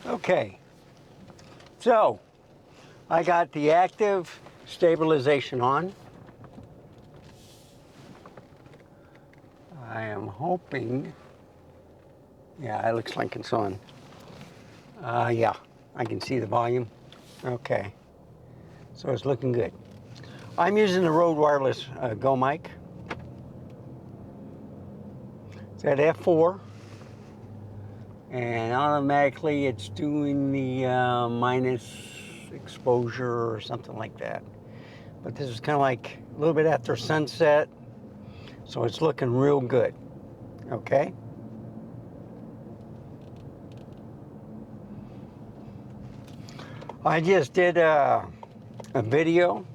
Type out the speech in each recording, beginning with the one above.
Okay, so I got the active stabilization on. I am hoping, yeah, it looks like it's on. Yeah, I can see the volume. Okay, so it's looking good. I'm using the Rode Wireless Go mic. It's at F4, and automatically it's doing the minus exposure or something like that. But this is kind of like a little bit after sunset, so it's looking real good. Okay. I just did a video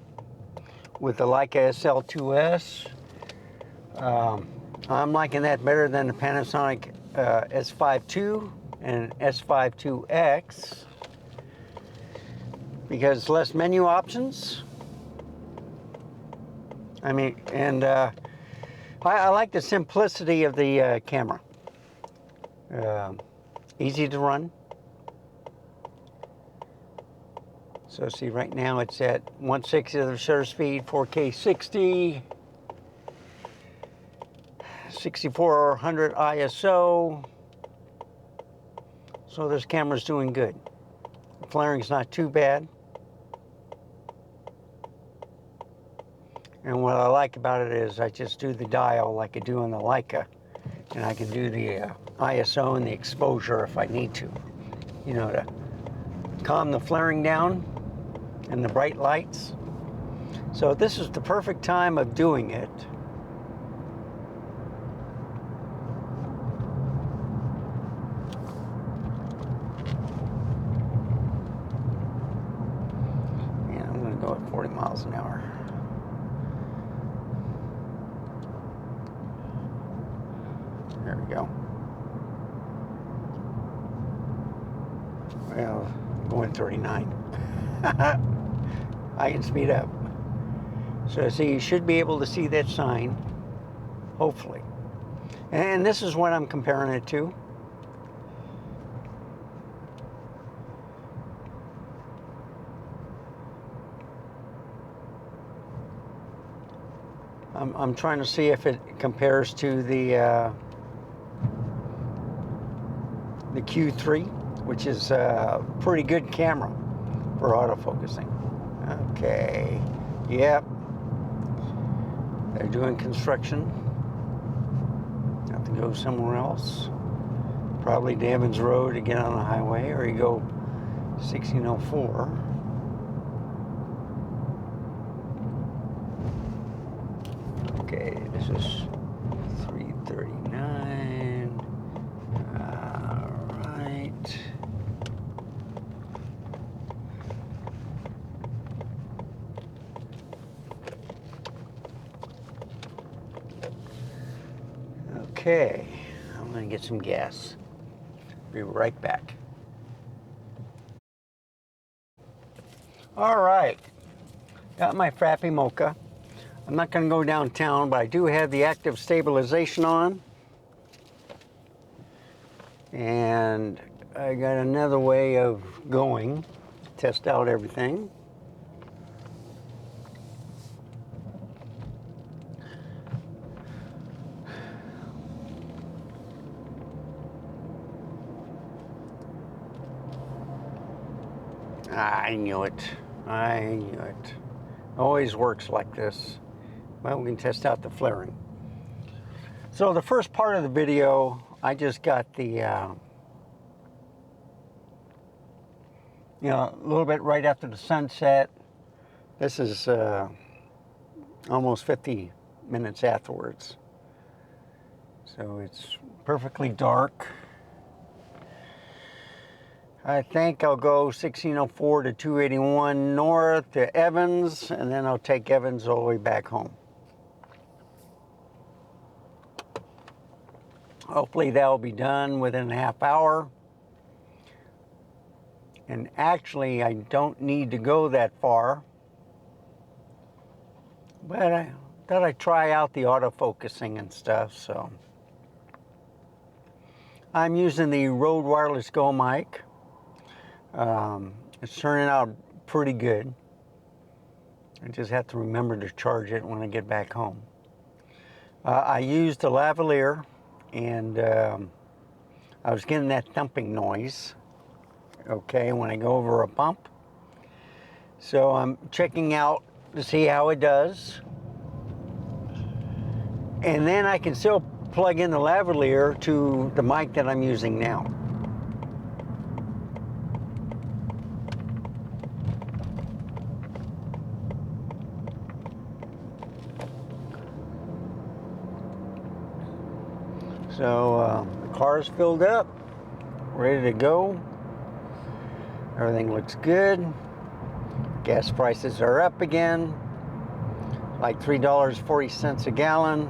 with the Leica SL2S. I'm liking that better than the Panasonic S5 II and S5 IIX because it's less menu options. I mean, and I like the simplicity of the camera. Easy to run. So see, right now it's at 1/60 of the shutter speed, 4K 60, 6400 ISO. So this camera's doing good. The flaring's not too bad. And what I like about it is I just do the dial like I do on the Leica. And I can do the ISO and the exposure if I need to. You know, to calm the flaring down and the bright lights. So this is the perfect time of doing it. And I'm going to go at 40 miles an hour. There we go. Well, I'm going 39. I can speed up. So see, you should be able to see that sign, hopefully. And this is what I'm comparing it to. I'm trying to see if it compares to the Q3, which is a pretty good camera for autofocusing. Okay, yep. They're doing construction. Have to go somewhere else. Probably to Evans Road to get on the highway, or you go 1604. Okay, this is 339. All right. Okay, I'm gonna get some gas. Be right back. All right, got my Frappy Mocha. I'm not gonna go downtown, but I do have the active stabilization on. And I got another way of going, test out everything. I knew it. I knew it. Always works like this. Well, we can test out the flaring. So the first part of the video, I just got the, you know, a little bit right after the sunset. This is almost 50 minutes afterwards. So it's perfectly dark. I think I'll go 1604 to 281 north to Evans, and then I'll take Evans all the way back home. Hopefully that'll be done within a half hour. And actually, I don't need to go that far. But I thought I'd try out the autofocusing and stuff, so. I'm using the Rode Wireless Go mic. It's turning out pretty good. I just have to remember to charge it when I get back home. I used a lavalier, and I was getting that thumping noise, okay, when I go over a pump. So I'm checking out to see how it does. And then I can still plug in the lavalier to the mic that I'm using now. So the car's filled up, ready to go. Everything looks good. Gas prices are up again, like $3.40 a gallon.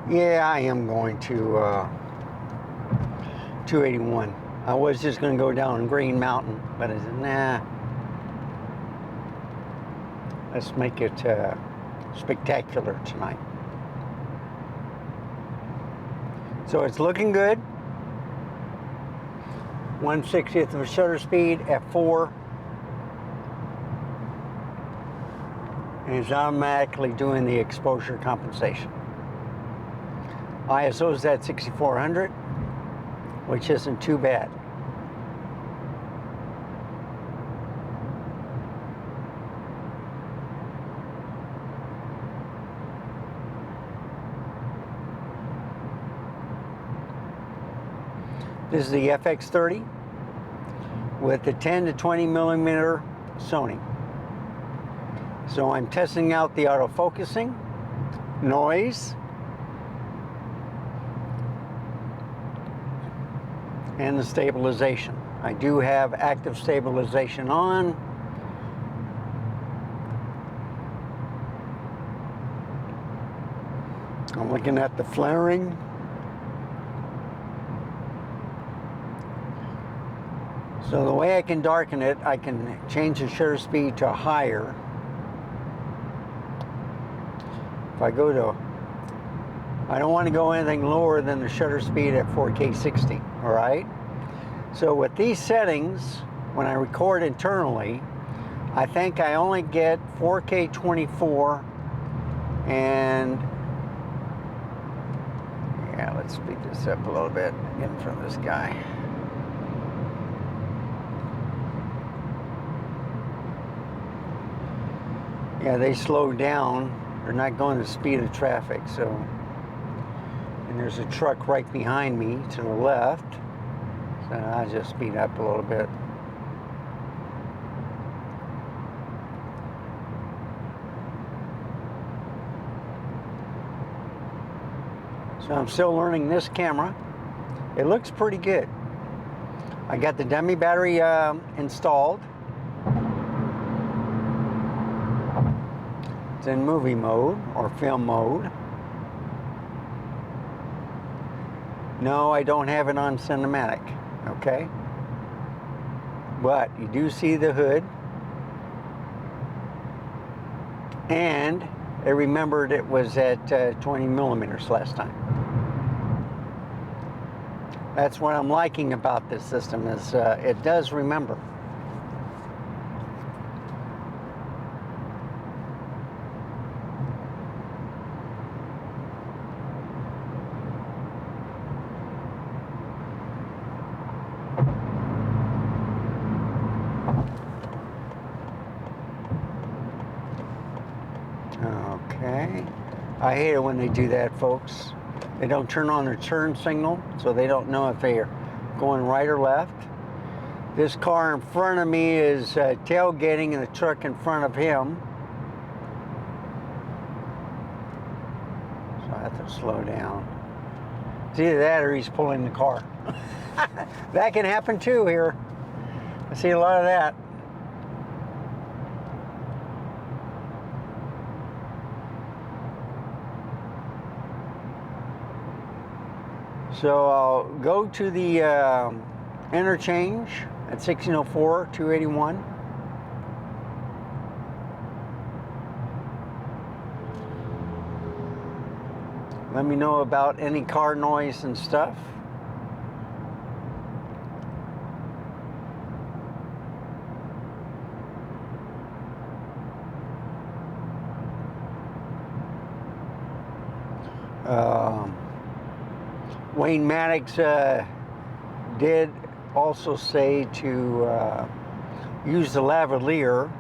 Yeah, I am going to 281. I was just going to go down Green Mountain, but I said, nah. Let's make it spectacular tonight. So it's looking good. 1/60th of a shutter speed, f4. And it's automatically doing the exposure compensation. ISO is at 6400, which isn't too bad. This is the FX30 with the 10 to 20 millimeter Sony. So I'm testing out the autofocusing, noise, and the stabilization. I do have active stabilization on. I'm looking at the flaring. So the way I can darken it, I can change the shutter speed to higher. If I go to, I don't want to go anything lower than the shutter speed at 4K 60, all right? So with these settings, when I record internally, I think I only get 4K 24 and, yeah, let's speed this up a little bit, get in front of this guy. Yeah, they slowed down. They're not going the speed of traffic, so. And there's a truck right behind me to the left. So I'll just speed up a little bit. So I'm still learning this camera. It looks pretty good. I got the dummy battery installed. It's in movie mode or film mode. No, I don't have it on cinematic, okay? But you do see the hood. And I remembered it was at 20 millimeters last time. That's what I'm liking about this system is it does remember. Okay. I hate it when they do that, folks. They don't turn on their turn signal, so they don't know if they're going right or left. This car in front of me is tailgating the truck in front of him. So I have to slow down. It's either that or he's pulling the car. That can happen too here. I see a lot of that. So I'll go to the interchange at 1604, 281. Let me know about any car noise and stuff. Wayne Maddox did also say to use the lavalier,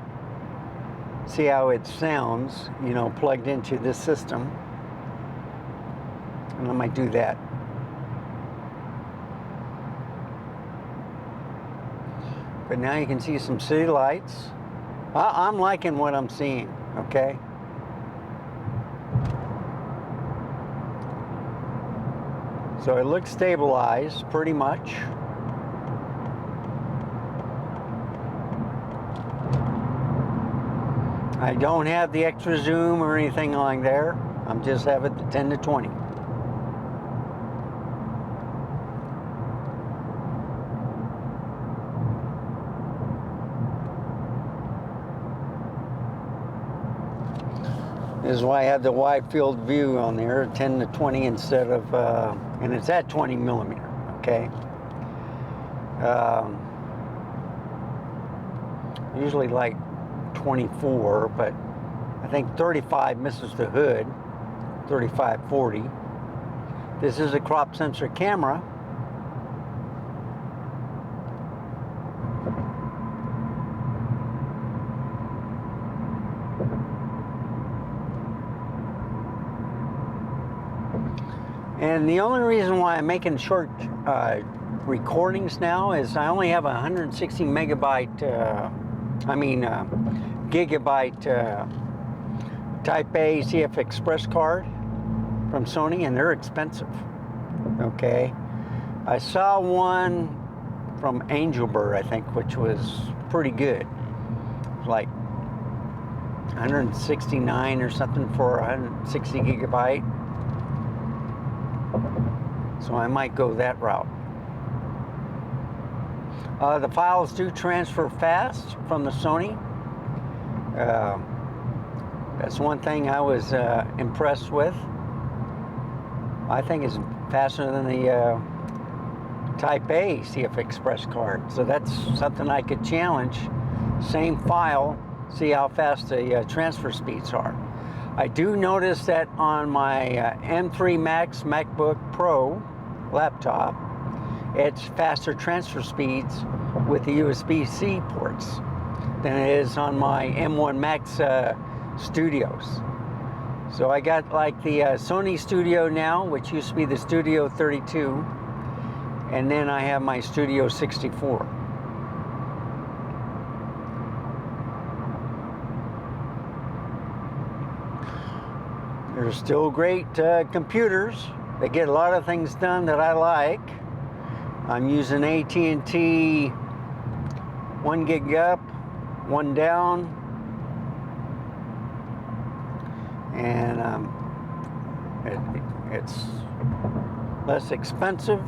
see how it sounds, you know, plugged into this system. And I might do that. But now you can see some city lights. I'm liking what I'm seeing, okay? So it looks stabilized pretty much. I don't have the extra zoom or anything like there. I'm just have it to 10 to 20. This is why I have the wide field view on there, 10 to 20 instead of, and it's at 20 millimeter, okay? Usually like 24, but I think 35 misses the hood, 35, 40. This is a crop sensor camera. And the only reason why I'm making short recordings now is I only have a 160 megabyte, gigabyte Type A CF Express card from Sony, and they're expensive, okay? I saw one from Angelbird, I think, which was pretty good. It was like 169 or something for 160 gigabyte. So I might go that route. The files do transfer fast from the Sony. That's one thing I was impressed with. I think it's faster than the Type A CF Express card. So that's something I could challenge. Same file, see how fast the transfer speeds are. I do notice that on my M3 Max MacBook Pro laptop, it's faster transfer speeds with the USB-C ports than it is on my M1 Max Studios. So I got like the Sony Studio now, which used to be the Studio 32, and then I have my Studio 64. They're still great computers. They get a lot of things done that I like. I'm using AT&T 1 gig up, 1 down, and it's less expensive.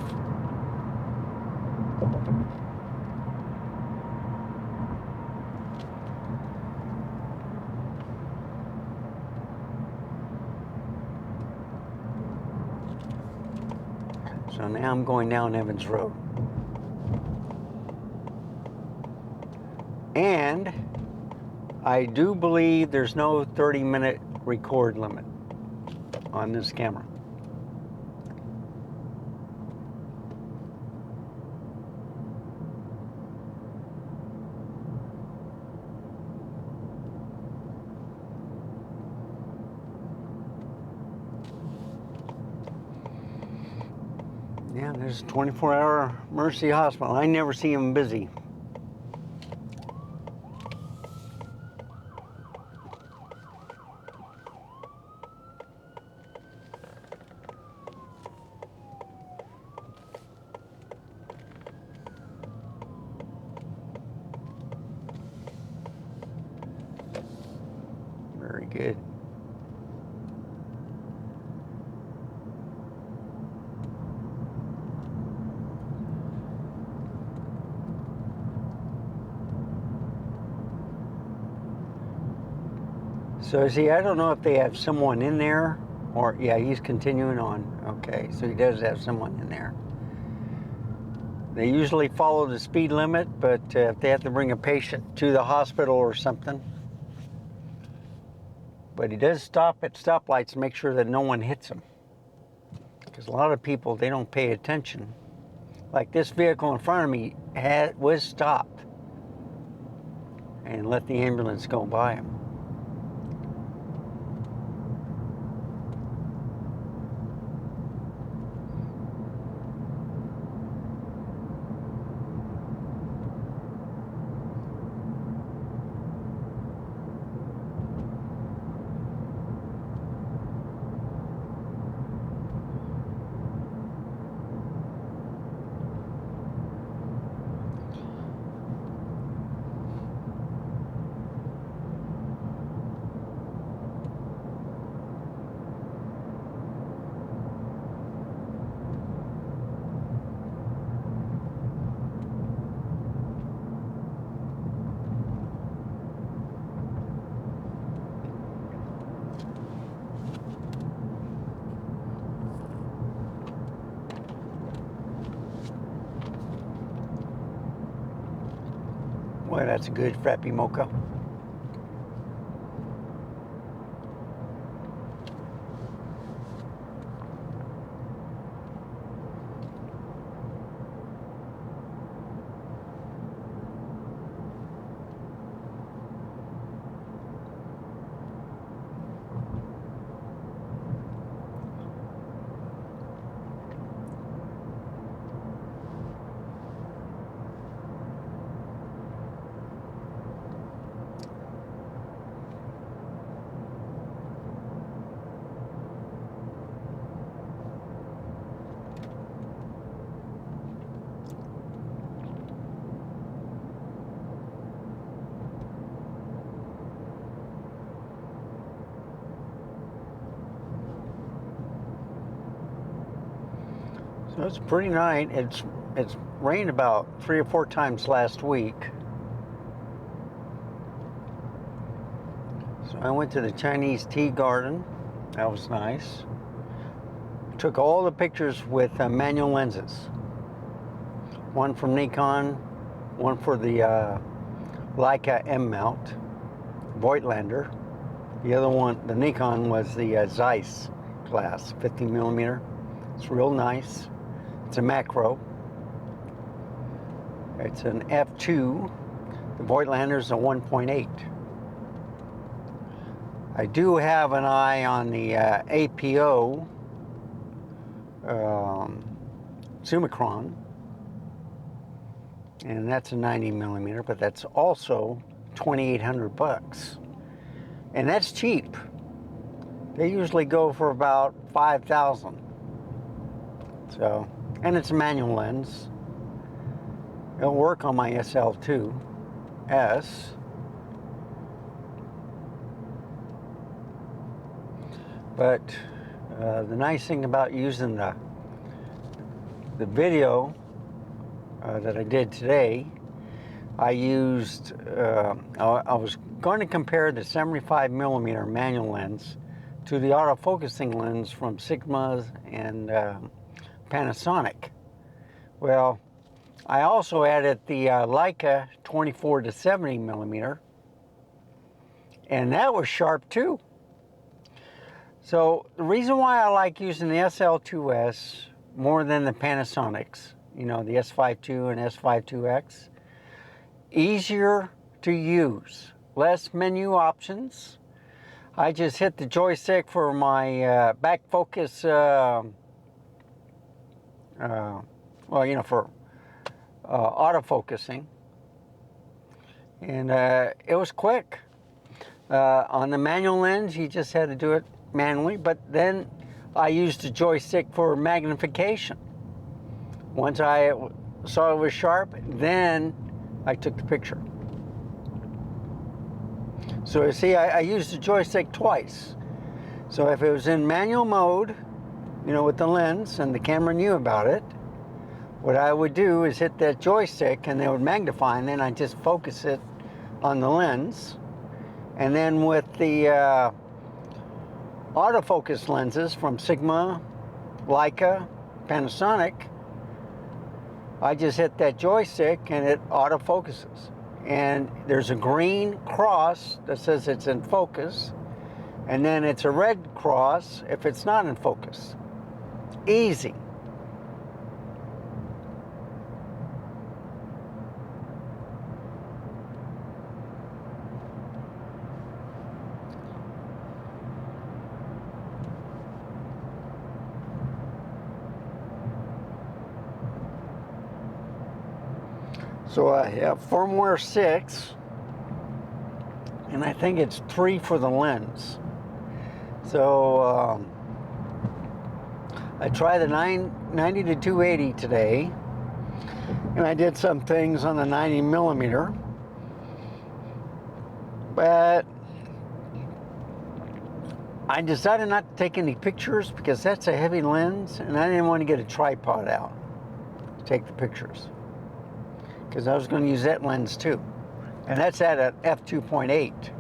So now I'm going down Evans Road. And I do believe there's no 30-minute record limit on this camera. Yeah, there's a 24-hour Mercy Hospital. I never see them busy. Very good. So see, I don't know if they have someone in there or, yeah, he's continuing on. Okay, so he does have someone in there. They usually follow the speed limit, but if they have to bring a patient to the hospital or something. But he does stop at stoplights to make sure that no one hits him. Because a lot of people, they don't pay attention. Like this vehicle in front of me was stopped and let the ambulance go by him. Boy, that's a good frappy mocha. So it's pretty nice. It's rained about 3 or 4 times last week. So I went to the Chinese tea garden. That was nice. Took all the pictures with manual lenses. One from Nikon, one for the Leica M mount, Voigtlander. The other one, the Nikon, was the Zeiss glass, 50mm. It's real nice. It's a macro. It's an f2. The Voigtlander's a 1.8. I do have an eye on the APO Summicron, and that's a 90mm, but that's also $2,800, and that's cheap. They usually go for about $5,000. So, and it's a manual lens. It'll work on my SL2S. But the nice thing about using the video that I did today, I used, I was going to compare the 75mm manual lens to the autofocusing lens from Sigma and Panasonic. Well, I also added the Leica 24 to 70mm, and that was sharp too. So the reason why I like using the SL2S more than the Panasonics, you know, the S5II and S5IIX, easier to use, less menu options. I just hit the joystick for my back focus, well, you know, for autofocusing, and it was quick. On the manual lens, you just had to do it manually, but then I used the joystick for magnification. Once I saw it was sharp, then I took the picture. So you see, I used the joystick twice. So if it was in manual mode, you know, with the lens and the camera knew about it, what I would do is hit that joystick and it would magnify, and then I just focus it on the lens. And then with the autofocus lenses from Sigma, Leica, Panasonic, I just hit that joystick and it autofocuses. And there's a green cross that says it's in focus, and then it's a red cross if it's not in focus. Easy. So I have firmware 6, and I think it's 3 for the lens. So I tried the 90 to 280 today, and I did some things on the 90 millimeter, but I decided not to take any pictures because that's a heavy lens, and I didn't want to get a tripod out to take the pictures, because I was going to use that lens too. And that's at an f2.8.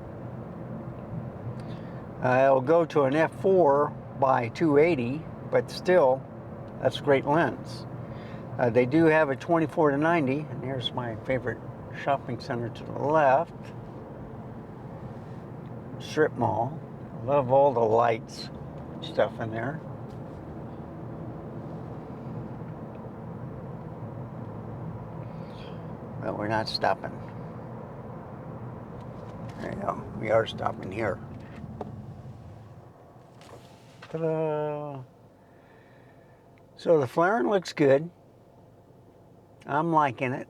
It'll go to an f4 by 280, but still, that's a great lens. They do have a 24 to 90, and here's my favorite shopping center to the left, strip mall. I love all the lights stuff in there. But we're not stopping. There you go. We are stopping here. Ta-da! So the flaring looks good. I'm liking it.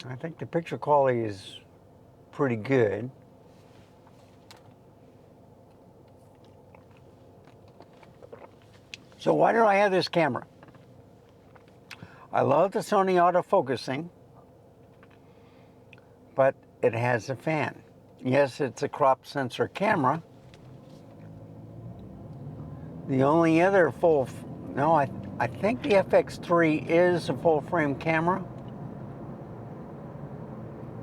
I think the picture quality is pretty good. So why do I have this camera? I love the Sony autofocusing, but it has a fan. Yes, it's a crop sensor camera. The only other I think the FX30 is a full frame camera,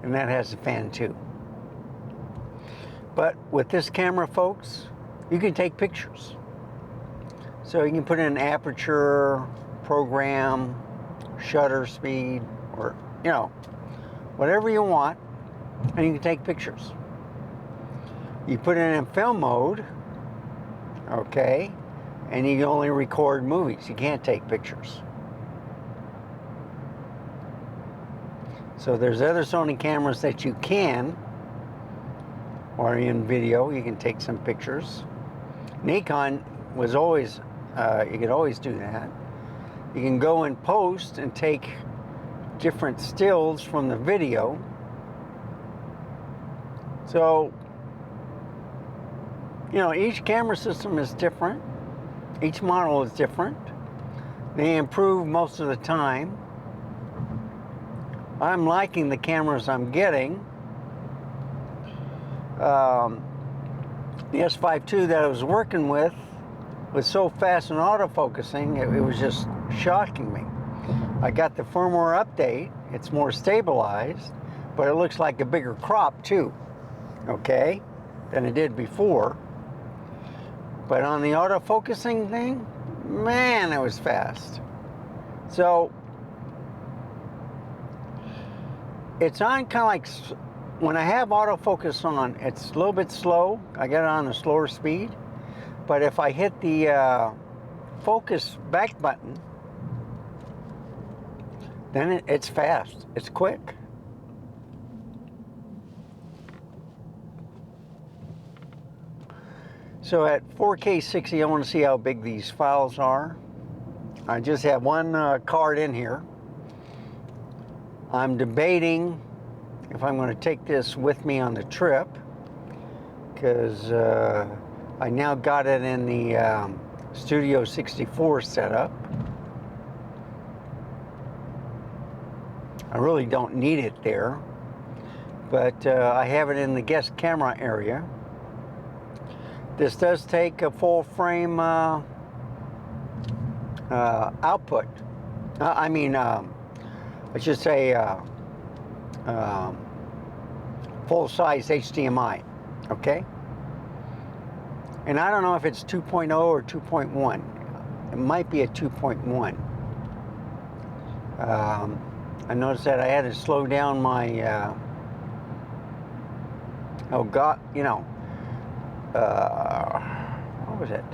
and that has a fan too. But with this camera, folks, you can take pictures. So you can put in aperture, program, shutter speed, or, you know, whatever you want, and you can take pictures. You put it in film mode, okay, and you can only record movies. You can't take pictures. So there's other Sony cameras that you can, or in video, you can take some pictures. Nikon was always, you could always do that. You can go in post and take different stills from the video. So, you know, each camera system is different. Each model is different. They improve most of the time. I'm liking the cameras I'm getting. The S5 II that I was working with was so fast in autofocusing, it was just shocking me. I got the firmware update. It's more stabilized, but it looks like a bigger crop too, okay, than it did before. But on the autofocusing thing, man, it was fast. So it's on kind of like, when I have autofocus on, it's a little bit slow. I get it on a slower speed. But if I hit the focus back button, then it's fast. It's quick. So at 4K 60, I want to see how big these files are. I just have one card in here. I'm debating if I'm going to take this with me on the trip, because I now got it in the Studio 64 setup. I really don't need it there, but I have it in the guest camera area. This does take a full frame output. I should say full size HDMI, okay? And I don't know if it's 2.0 or 2.1. It might be a 2.1. I noticed that I had to slow down my, what was it?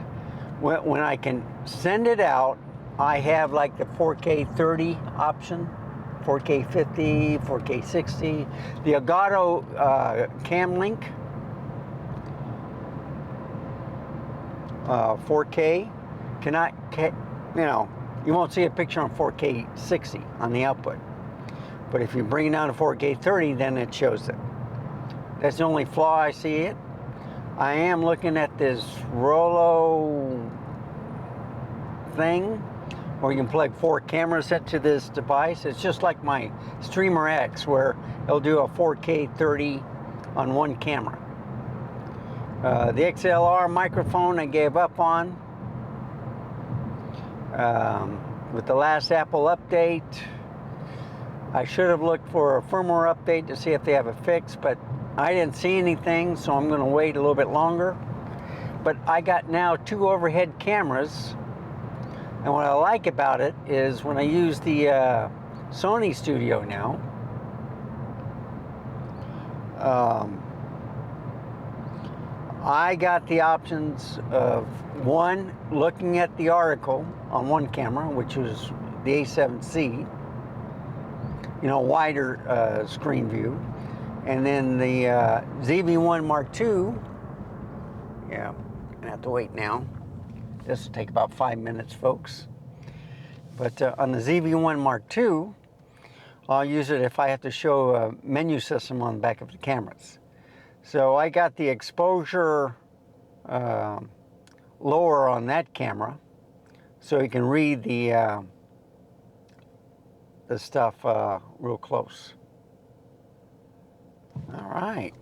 When I can send it out, I have like the 4K 30 option, 4K 50, 4K 60. The Elgato Cam Link 4K cannot, you won't see a picture on 4K 60 on the output. But if you bring it down to 4K 30, then it shows it. That's the only flaw I see it. I am looking at this Rollo thing where you can plug 4 cameras into this device. It's just like my Streamer X, where it'll do a 4K 30 on one camera. The XLR microphone I gave up on. With the last Apple update, I should have looked for a firmware update to see if they have a fix, but I didn't see anything, so I'm going to wait a little bit longer. But I got now 2 overhead cameras, and what I like about it is when I use the Sony Studio now, I got the options of, one, looking at the article on one camera, which was the A7C, wider screen view, and then the ZV-1 Mark II. Yeah, I have to wait now. This will take about 5 minutes, folks. But on the ZV-1 Mark II, I'll use it if I have to show a menu system on the back of the cameras. So I got the exposure lower on that camera, so you can read the stuff real close. All right.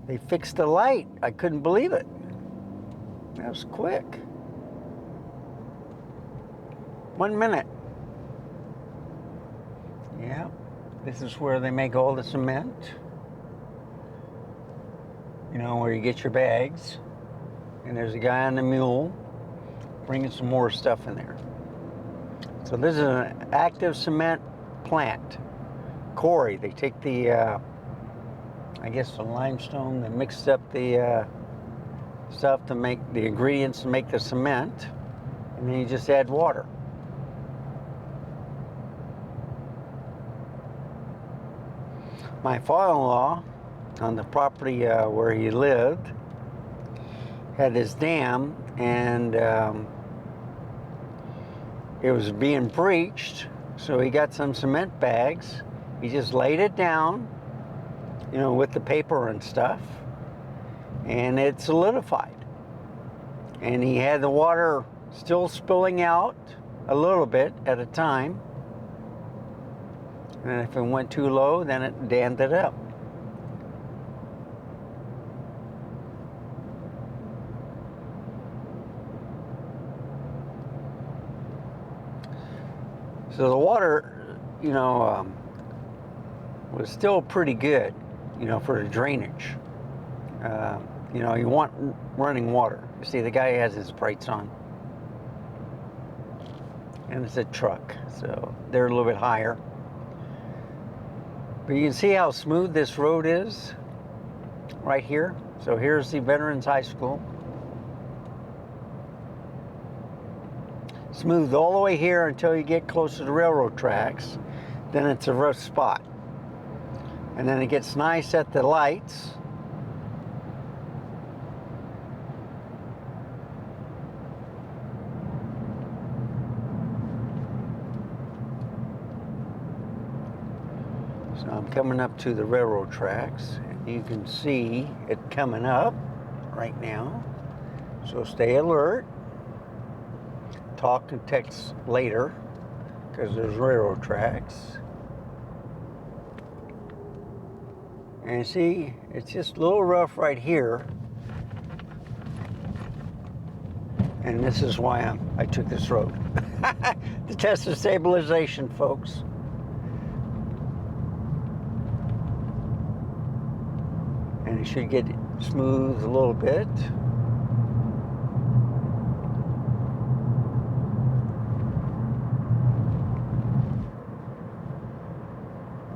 They fixed the light. I couldn't believe it. That was quick. 1 minute. Yeah. This is where they make all the cement. Where you get your bags. And there's a guy on the mule bringing some more stuff in there. So this is an active cement plant. Quarry. They take the, I guess the limestone, they mixed up the stuff to make the ingredients to make the cement. And then you just add water. My father-in-law, on the property where he lived, had this dam, and it was being breached, so he got some cement bags. He just laid it down, with the paper and stuff, and it solidified. And he had the water still spilling out a little bit at a time, and if it went too low, then it dammed it up. So the water, was still pretty good, for the drainage. You want running water. You see, the guy has his brights on. And it's a truck, so they're a little bit higher. But you can see how smooth this road is right here. So here's the Veterans High School. Smooth all the way here until you get close to the railroad tracks. Then it's a rough spot. And then it gets nice at the lights. So I'm coming up to the railroad tracks, and you can see it coming up right now. So stay alert. Talk and text later, because there's railroad tracks. And see, it's just a little rough right here. And this is why I took this road. To test the stabilization, folks. And it should get smooth a little bit.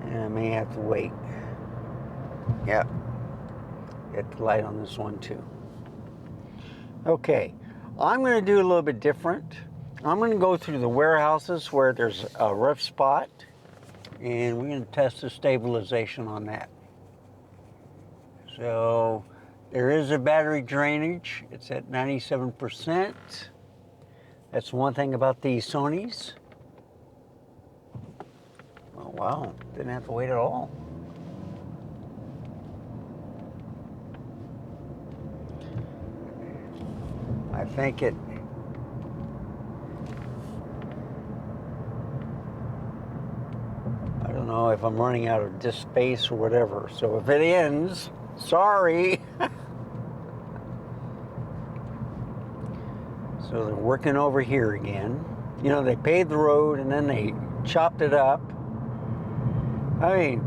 And I may have to wait. Yep. Get the light on this one too. Okay, I'm going to do a little bit different. I'm going to go through the warehouses where there's a rough spot, and we're going to test the stabilization on that. So there is a battery drainage. It's at 97%. That's one thing about these Sonys. Oh wow, didn't have to wait at all. I think it I don't know if I'm running out of disk space or whatever. So if it ends, sorry. So they're working over here again. You know, they paved the road and then they chopped it up. I mean,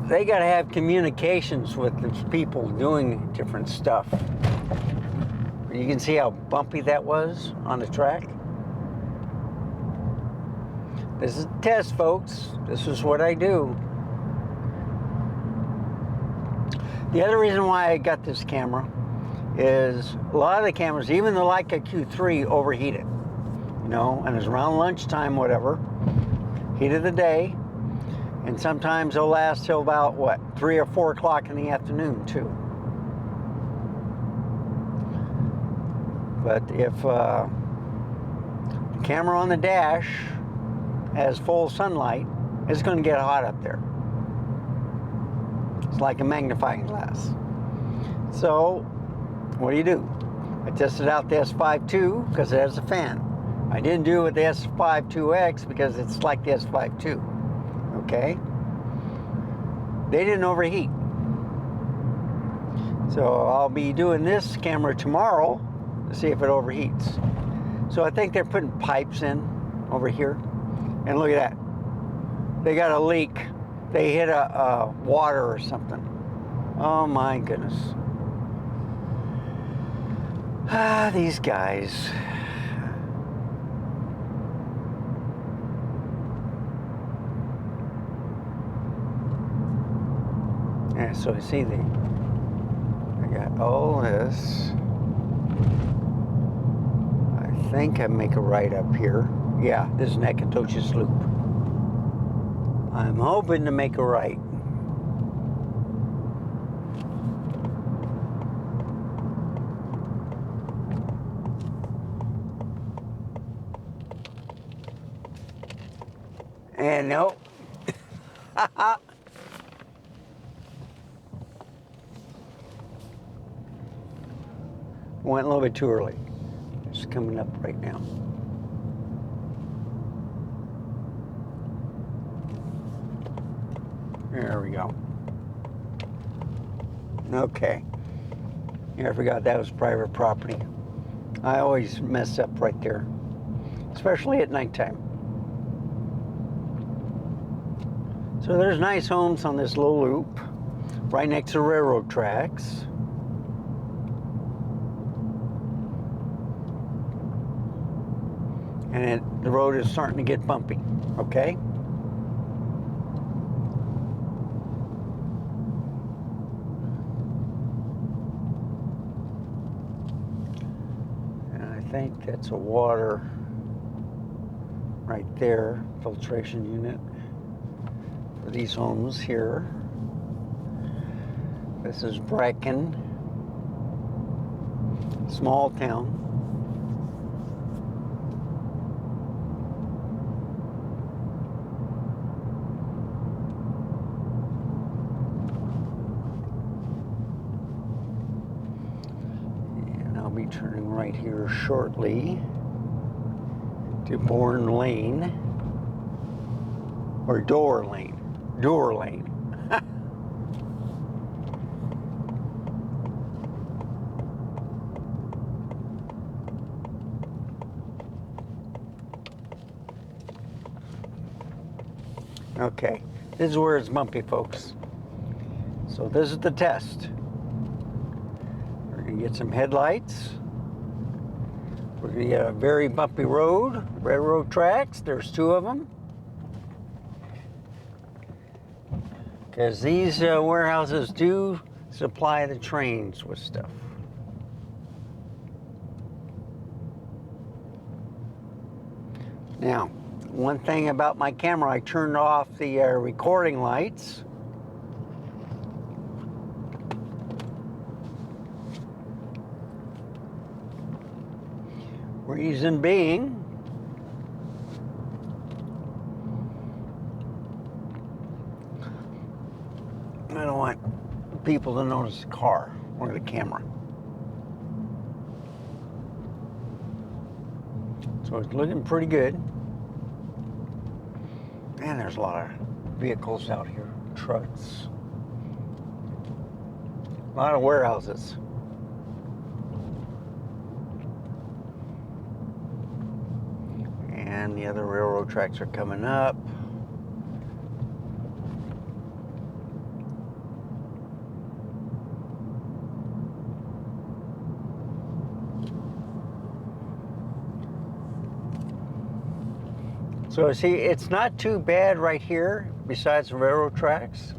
they got to have communications with the people doing different stuff. You can see how bumpy that was on the track. This is a test, folks. This is what I do. The other reason why I got this camera is a lot of the cameras, even the Leica Q3, overheated. You know, and it's around lunchtime, whatever, heat of the day, and sometimes they'll last till about, what, 3 or 4 o'clock in the afternoon, too. But if the camera on the dash has full sunlight, it's going to get hot up there. It's like a magnifying glass. So, what do? I tested out the S5 II because it has a fan. I didn't do it with the S5 IIX because it's like the S5 II. Okay? They didn't overheat. So I'll be doing this camera tomorrow to see if it overheats. So I think they're putting pipes in over here. And look at that. They got a leak. They hit a water or something. Oh my goodness. Ah, these guys. Yeah, so you see I got all this. I think I make a right up here. Yeah, this is Nacogdoches Loop. I'm hoping to make a right. And nope. Went a little bit too early. It's coming up right now. There we go. Okay. Yeah, I forgot that was private property. I always mess up right there, especially at nighttime. So there's nice homes on this little loop, right next to railroad tracks. And the road is starting to get bumpy, okay? And I think that's a water right there, filtration unit for these homes here. This is Bracken, small town. I'll be turning right here shortly to Bourne Lane, or Door Lane, Door Lane. Okay, this is where it's bumpy, folks. So this is the test. We're gonna get some headlights. We're gonna get a very bumpy road, railroad tracks. There's 2 of them. Because these warehouses do supply the trains with stuff. Now, one thing about my camera, I turned off the recording lights. Reason being, I don't want people to notice the car or the camera. So it's looking pretty good. And there's a lot of vehicles out here, trucks, a lot of warehouses. And the other railroad tracks are coming up. So see, it's not too bad right here, besides the railroad tracks.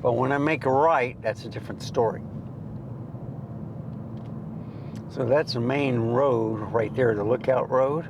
But when I make a right, that's a different story. So that's the main road right there, the Lookout Road.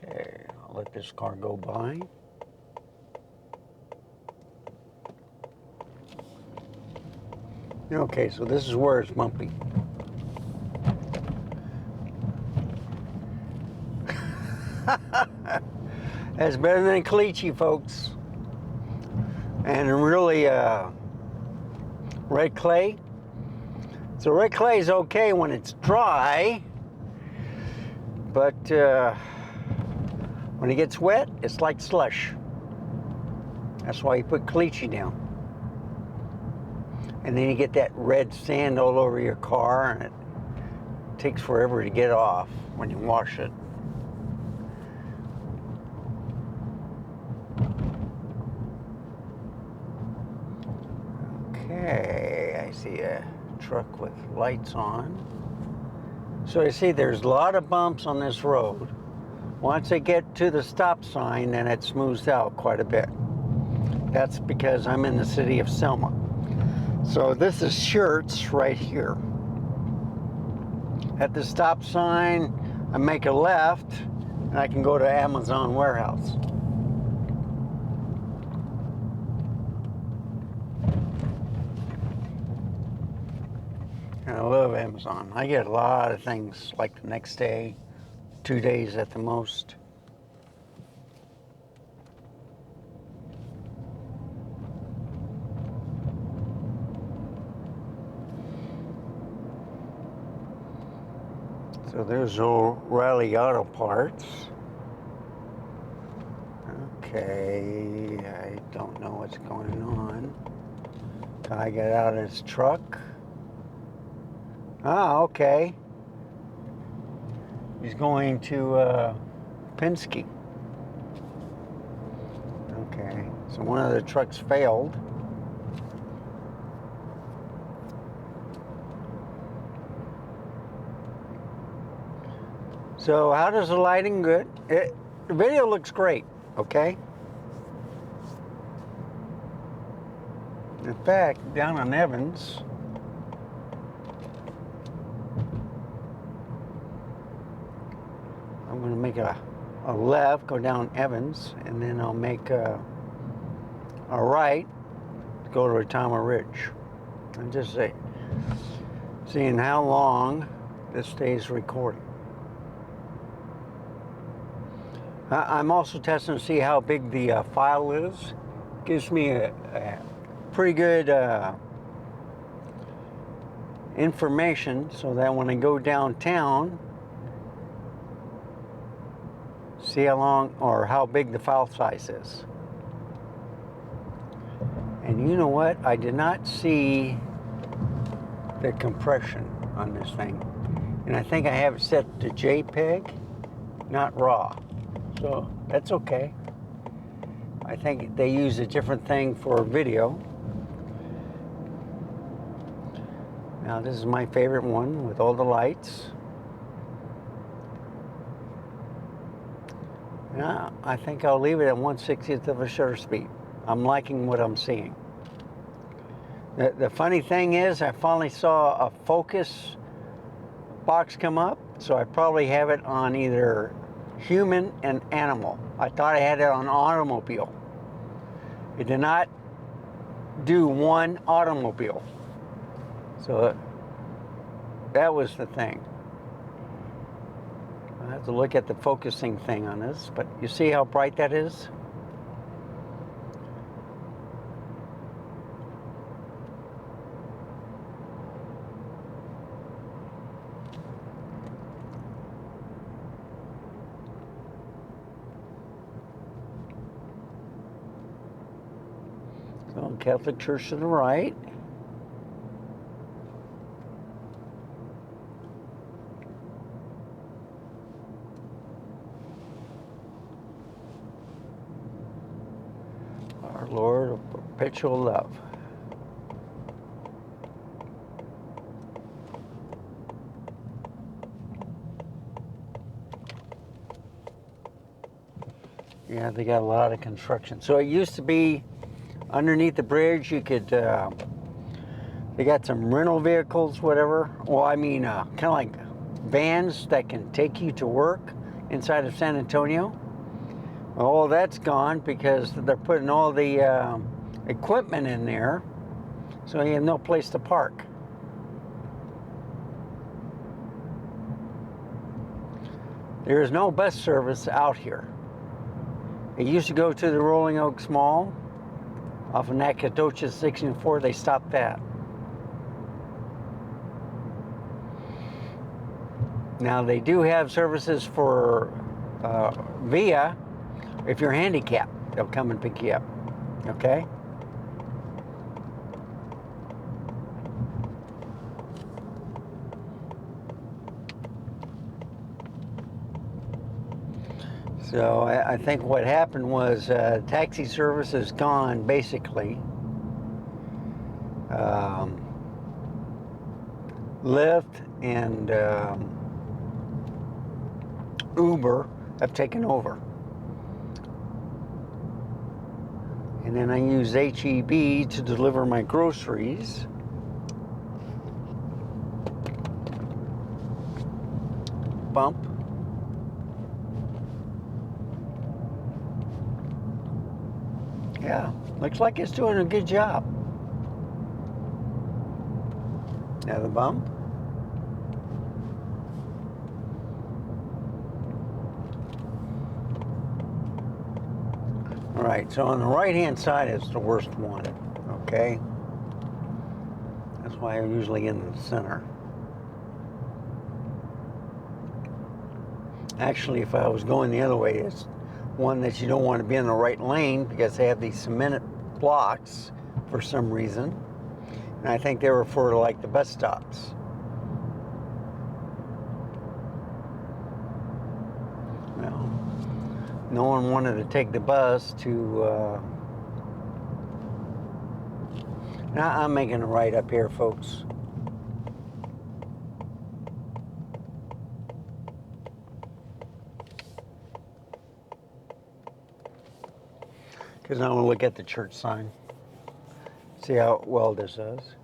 Okay, I'll let this car go by. Okay, so this is where it's bumpy. That's better than caliche, folks. And really, red clay. So red clay is okay when it's dry, but when it gets wet, it's like slush. That's why you put caliche down. And then you get that red sand all over your car, and it takes forever to get off when you wash it. Okay, I see a truck with lights on. So you see there's a lot of bumps on this road. Once they get to the stop sign, then it smooths out quite a bit. That's because I'm in the city of Selma. So this is Shirts right here. At the stop sign, I make a left, and I can go to Amazon warehouse. And I love Amazon. I get a lot of things like the next day, 2 days at the most. So there's O'Reilly Auto Parts. Okay, I don't know what's going on. Guy got out of his truck. Ah, okay. He's going to Penske. Okay, so one of the trucks failed. So how does the lighting good? The video looks great, okay? In fact, down on Evans, I'm going to make a a left, go down Evans, and then I'll make a right, go to Retama Ridge. And just seeing how long this stays recording. I'm also testing to see how big the file is. Gives me a pretty good information so that when I go downtown, see how long or how big the file size is. And you know what? I did not see the compression on this thing. And I think I have it set to JPEG, not RAW. So that's okay. I think they use a different thing for video. Now this is my favorite one with all the lights. Now I think I'll leave it at 1/60th of a shutter speed. I'm liking what I'm seeing. The funny thing is I finally saw a focus box come up, so I probably have it on either human and animal. I thought I had it on automobile. It did not do one automobile. So that was the thing. I have to look at the focusing thing on this, but you see how bright that is? So Catholic Church to the right. Our Lord of Perpetual Love. Yeah, they got a lot of construction. So it used to be underneath the bridge, you could, they got some rental vehicles, whatever. Well, I mean, kind of like vans that can take you to work inside of San Antonio. Well, all that's gone because they're putting all the equipment in there, so you have no place to park. There is no bus service out here. It used to go to the Rolling Oaks Mall off of Nacogdoches 64. They stopped that. Now they do have services for Via. If you're handicapped, they'll come and pick you up. Okay? So I think what happened was taxi service is gone, basically. Lyft and Uber have taken over. And then I use HEB to deliver my groceries. Bump. Yeah, looks like it's doing a good job. Now the bump. All right, so on the right-hand side is the worst one, okay? That's why I'm usually in the center. Actually, if I was going the other way, it's one that you don't want to be in the right lane because they have these cement blocks for some reason. And I think they were for like the bus stops. Well, no one wanted to take the bus to, now I'm making a right up here, folks. Because I want to look at the church sign. See how well this does.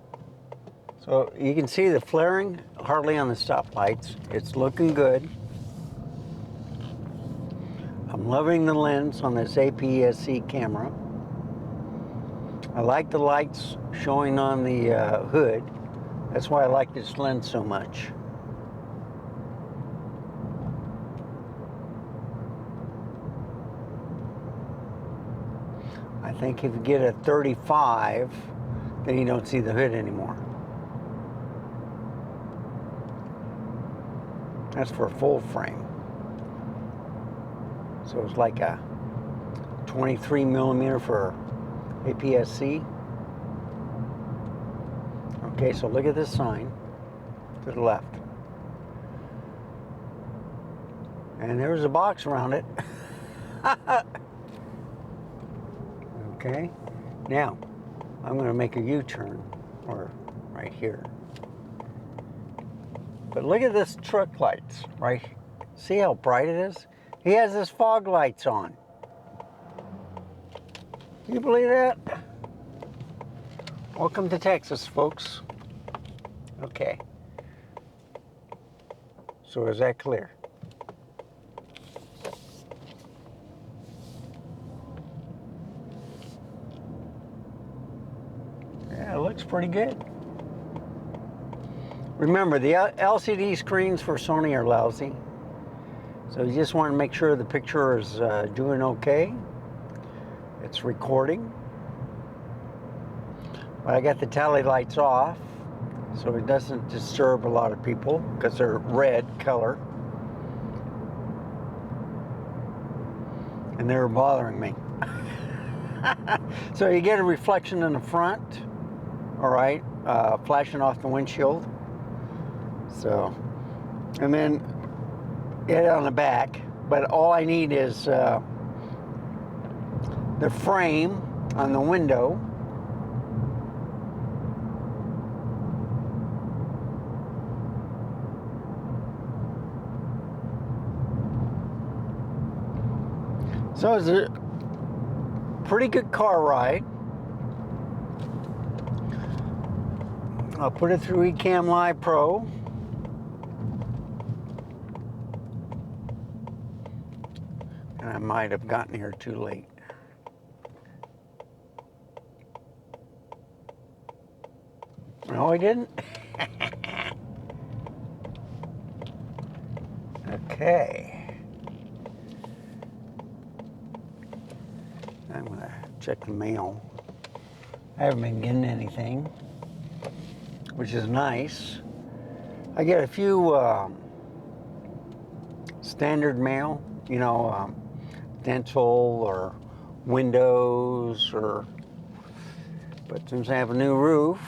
So you can see the flaring hardly on the stoplights. It's looking good. loving the lens on this APS-C camera. I like the lights showing on the hood. That's why I like this lens so much. I think if you get a 35, then you don't see the hood anymore. That's for full frame. So it's like a 23 millimeter for APS-C. Okay, so look at this sign to the left. And there's a box around it. Okay, now I'm going to make a U-turn, or right here. But look at this truck lights, right? See how bright it is? He has his fog lights on. Can you believe that? Welcome to Texas, folks. Okay. So is that clear? Yeah, it looks pretty good. Remember, the LCD screens for Sony are lousy. So you just want to make sure the picture is doing okay. It's recording. But I got the tally lights off, so it doesn't disturb a lot of people because they're red color. And they were bothering me. So you get a reflection in the front, all right, flashing off the windshield. So, and then it on the back, but all I need is the frame on the window. So it's a pretty good car ride. I'll put it through Ecamm Live Pro. And I might have gotten here too late. No, I didn't. Okay. I'm gonna check the mail. I haven't been getting anything, which is nice. I get a few standard mail, you know, dental or windows, or, but since I have a new roof,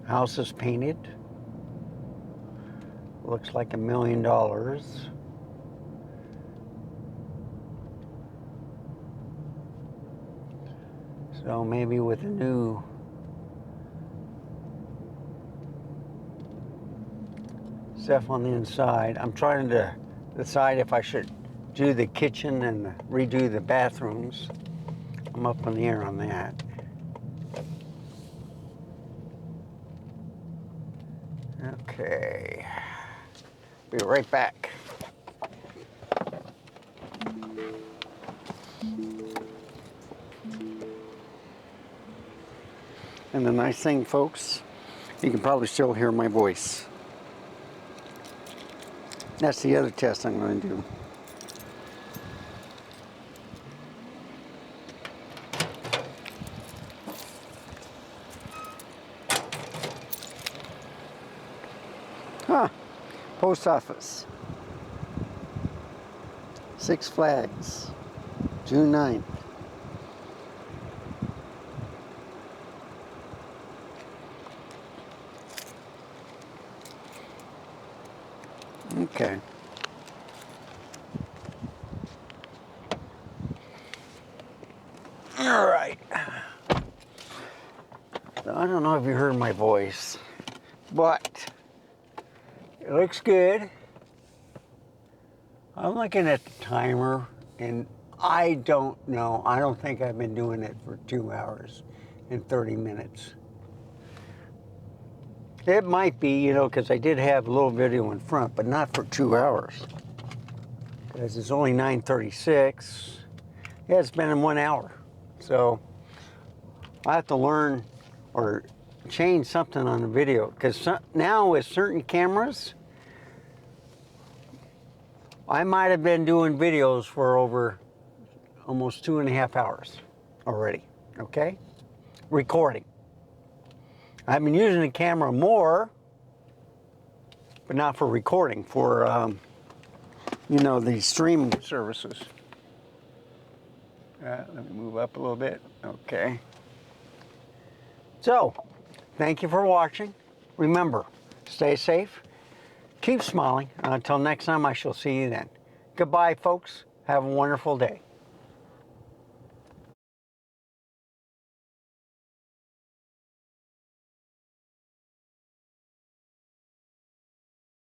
house is painted, looks like $1 million. So maybe with a new stuff on the inside, I'm trying to decide if I should do the kitchen and redo the bathrooms. I'm up in the air on that. Okay, be right back. And the nice thing, folks, you can probably still hear my voice. That's the other test I'm going to do. Huh. Post office. Six Flags. June 9th. Okay. All right. So I don't know if you heard my voice, but it looks good. I'm looking at the timer, and I don't know. I don't think I've been doing it for 2 hours and 30 minutes. It might be, you know, because I did have a little video in front, but not for 2 hours. because it's only 9:36. Yeah, it's been in 1 hour. So I have to learn or change something on the video, because now with certain cameras, I might have been doing videos for over almost 2.5 hours already, okay? Recording. I've been using the camera more, but not for recording, for, you know, the streaming services. Let me move up a little bit. Okay. So, thank you for watching. Remember, stay safe, keep smiling. Until next time, I shall see you then. Goodbye, folks. Have a wonderful day.